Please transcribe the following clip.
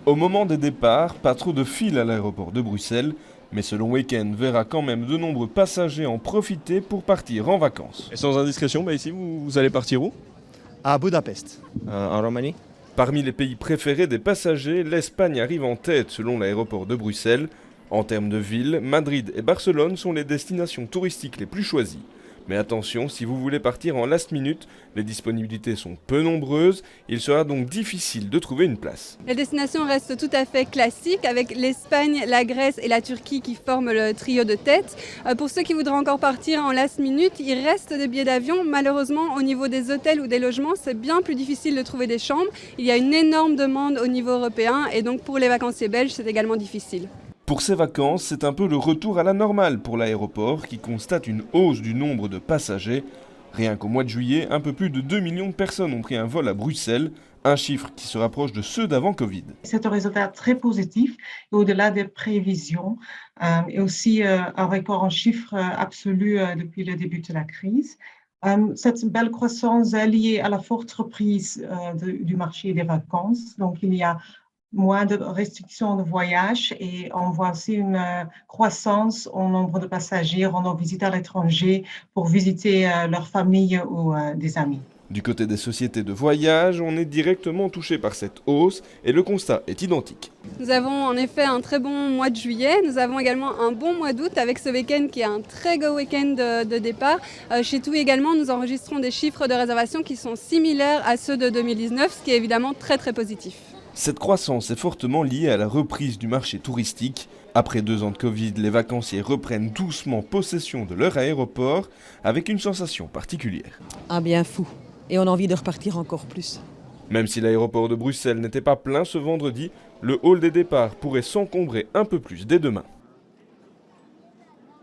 Au moment des départs, pas trop de fil à l'aéroport de Bruxelles, mais ce long week-end verra quand même de nombreux passagers en profiter pour partir en vacances. Et sans indiscrétion, ici, vous allez partir où? À Budapest, en Roumanie. Parmi les pays préférés des passagers, l'Espagne arrive en tête selon l'aéroport de Bruxelles. En termes de villes, Madrid et Barcelone sont les destinations touristiques les plus choisies. Mais attention, si vous voulez partir en last minute, les disponibilités sont peu nombreuses, il sera donc difficile de trouver une place. Les destinations restent tout à fait classiques avec l'Espagne, la Grèce et la Turquie qui forment le trio de tête. Pour ceux qui voudraient encore partir en last minute, il reste des billets d'avion. Malheureusement, au niveau des hôtels ou des logements, c'est bien plus difficile de trouver des chambres. Il y a une énorme demande au niveau européen et donc pour les vacanciers belges, c'est également difficile. Pour ces vacances, c'est un peu le retour à la normale pour l'aéroport qui constate une hausse du nombre de passagers. Rien qu'au mois de juillet, un peu plus de 2 millions de personnes ont pris un vol à Bruxelles, un chiffre qui se rapproche de ceux d'avant Covid. C'est un résultat très positif au-delà des prévisions et aussi un record en chiffres absolus depuis le début de la crise. Cette belle croissance est liée à la forte reprise du marché des vacances. Donc, il y a moins de restrictions de voyage et on voit aussi une croissance au nombre de passagers rendant visite à l'étranger pour visiter leur famille ou des amis. Du côté des sociétés de voyage, on est directement touché par cette hausse et le constat est identique. Nous avons en effet un très bon mois de juillet, nous avons également un bon mois d'août avec ce week-end qui est un très beau week-end de départ. Chez TUI également, nous enregistrons des chiffres de réservation qui sont similaires à ceux de 2019, ce qui est évidemment très positif. Cette croissance est fortement liée à la reprise du marché touristique. Après 2 ans de Covid, les vacanciers reprennent doucement possession de leur aéroport avec une sensation particulière. Un bien fou. Et on a envie de repartir encore plus. Même si l'aéroport de Bruxelles n'était pas plein ce vendredi, le hall des départs pourrait s'encombrer un peu plus dès demain.